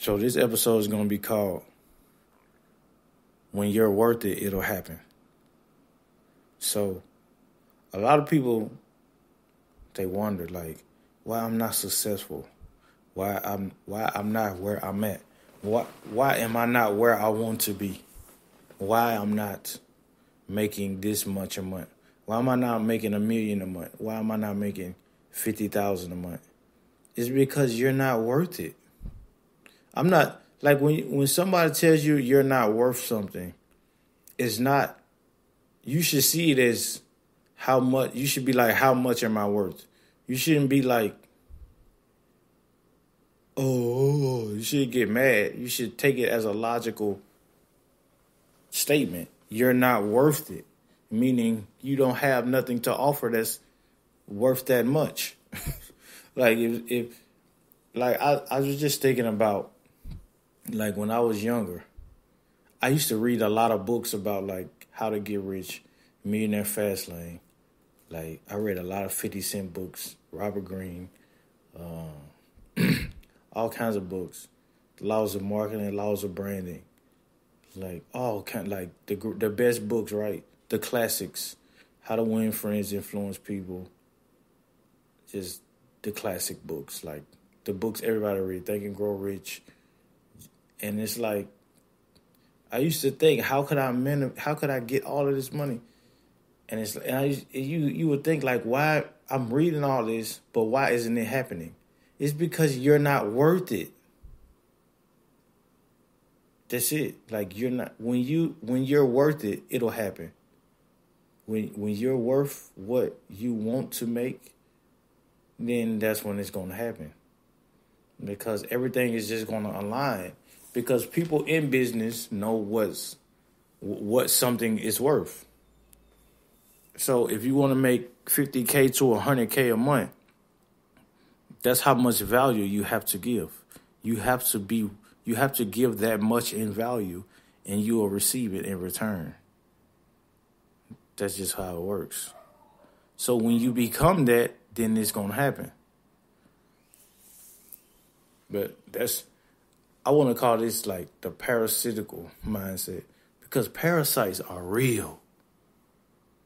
So this episode is going to be called When You're Worth It, It'll Happen. So a lot of people, they wonder like why I'm not successful, why I'm not where I'm at, why am I not where I want to be, why I'm not making this much a month, why am I not making $1 million a month, why am I not making 50,000 a month? It's because you're not worth it. I'm not like when somebody tells you you're not worth something, it's not. You should see it as how much. You should be like, how much am I worth? You shouldn't be like, oh, you should get mad. You should take it as a logical statement. You're not worth it, meaning you don't have nothing to offer that's worth that much. Like if like I was just thinking about like when I was younger, I used to read a lot of books about like how to get rich, Millionaire Fast Lane. Like I read a lot of 50 Cent books, Robert Greene, all kinds of books, the laws of marketing, laws of branding, like all kind like the best books, right? The classics, How to Win Friends, Influence People, just the classic books, like the books everybody read, Think and Grow Rich. And it's like, I used to think, how could I get all of this money? And you would think like, why I'm reading all this, but why isn't it happening? It's because you're not worth it. That's it. Like you're not when you're worth it, it'll happen. When you're worth what you want to make, then that's when it's going to happen. Because everything is just going to align. Because people in business know what something is worth. So if you want to make $50K to $100K a month, that's how much value you have to give. You have to give that much in value, and you will receive it in return. That's just how it works. So when you become that, then it's going to happen. But I want to call this like the parasitical mindset, because parasites are real.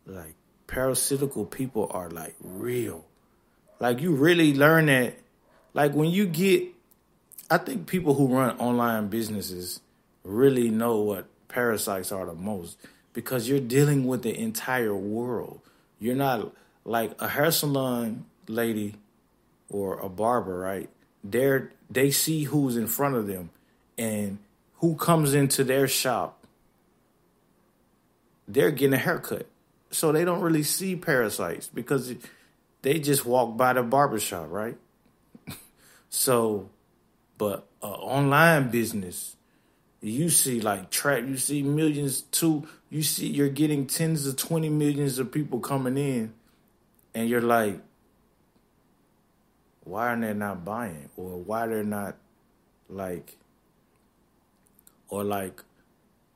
Like parasitical people are like real. Like you really learn that. Like when you I think people who run online businesses really know what parasites are the most, because you're dealing with the entire world. You're not like a hair salon lady or a barber, right? They see who's in front of them and who comes into their shop. They're getting a haircut. So they don't really see parasites because they just walk by the barbershop, right? So, but online business, you see like you see millions too. You're getting tens of 20 millions of people coming in, and you're like, why are they not buying? Or why they're not like, or like,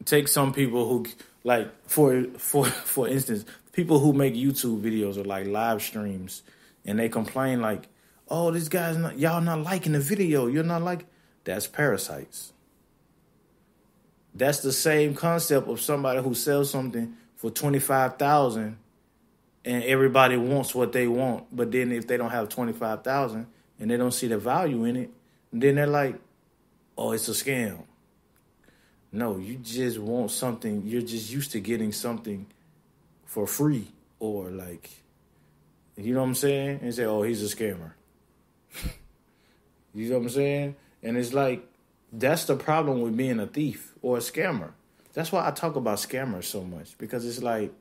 take some people who like, for instance, people who make YouTube videos or like live streams, and they complain like, oh, this guy's y'all not liking the video. You're not like, that's parasites. That's the same concept of somebody who sells something for $25,000 and everybody wants what they want. But then if they don't have $25,000 and they don't see the value in it, then they're like, oh, it's a scam. No, you just want something. You're just used to getting something for free, or like, you know what I'm saying? And say, oh, he's a scammer. You know what I'm saying? And it's like, that's the problem with being a thief or a scammer. That's why I talk about scammers so much, because it's like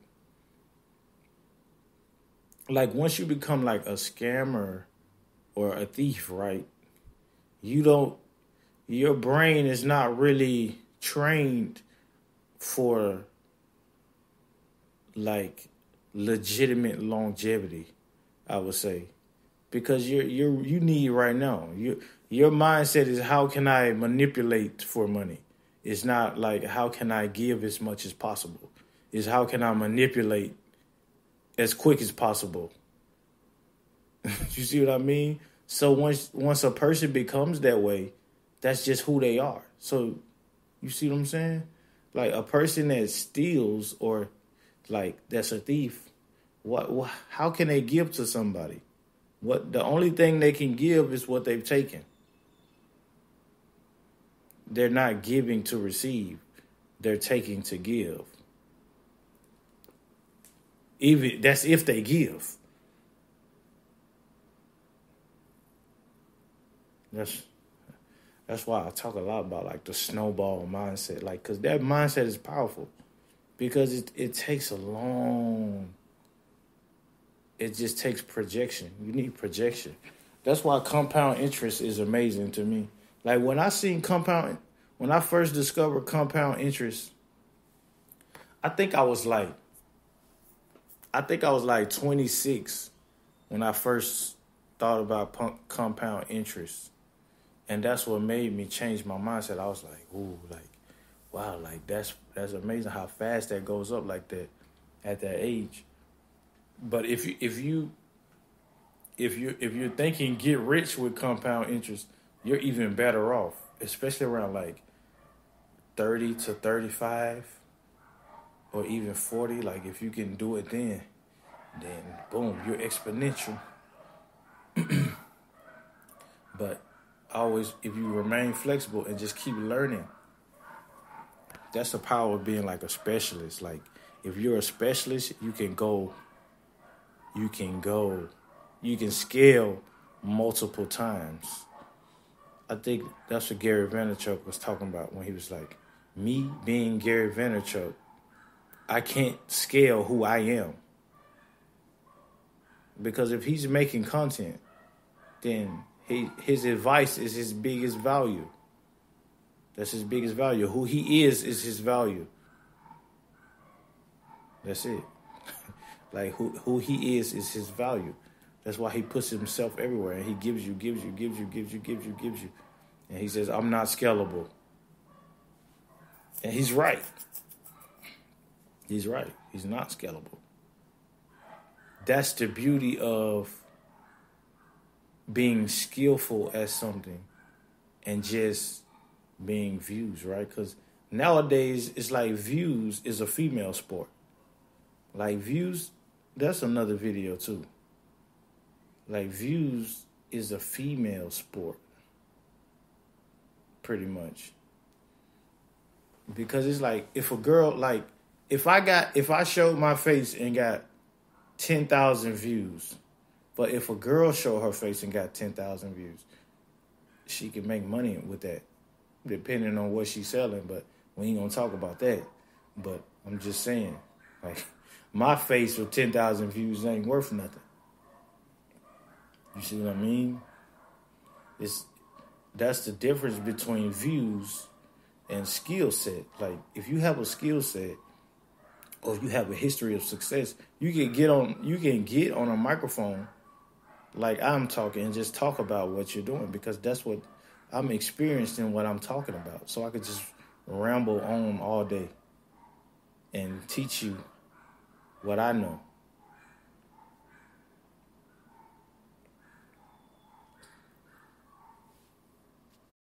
once you become like a scammer or a thief, right? Your brain is not really trained for like legitimate longevity, I would say, because you need right now. Your mindset is, how can I manipulate for money? It's not like, how can I give as much as possible? It's, how can I manipulate as quick as possible? You see what I mean? So once a person becomes that way, That's just who they are. So you see what I'm saying? Like a person that steals or like that's a thief, what how can they give to somebody? What the only thing they can give is what they've taken. They're not giving to receive. They're taking to give. Even that's if they give. That's why I talk a lot about like the snowball mindset, like because that mindset is powerful because it takes a long. It just takes projection. You need projection. That's why compound interest is amazing to me. Like when I first discovered compound interest, I think I was like, I think I was like 26 when I first thought about compound interest. And that's what made me change my mindset. I was like, ooh, like, wow, like that's amazing how fast that goes up like that at that age. But if you're thinking get rich with compound interest, you're even better off, especially around like 30 to 35 or even 40. Like if you can do it then boom, you're exponential. But always, if you remain flexible and just keep learning, that's the power of being like a specialist. Like if you're a specialist, you can go, you can scale multiple times. I think that's what Gary Vaynerchuk was talking about when he was like, me being Gary Vaynerchuk, I can't scale who I am. Because if he's making content, then his advice is his biggest value. That's his biggest value. Who he is his value. That's it. Like who he is his value. That's why he puts himself everywhere and he gives you. And he says, I'm not scalable. And he's right. He's right. He's not scalable. That's the beauty of being skillful at something and just being views, right? Because nowadays it's like views is a female sport. Like views, that's another video too. Like views is a female sport, pretty much. Because it's like if a girl, like if I showed my face and got 10,000 views, but if a girl showed her face and got 10,000 views, she can make money with that, depending on what she's selling. But we ain't gonna talk about that. But I'm just saying, like, my face with 10,000 views ain't worth nothing. You see what I mean? That's the difference between views and skill set. Like, if you have a skill set or if you have a history of success, you can get on a microphone like I'm talking and just talk about what you're doing because that's what I'm experienced in what I'm talking about. So I could just ramble on all day and teach you what I know.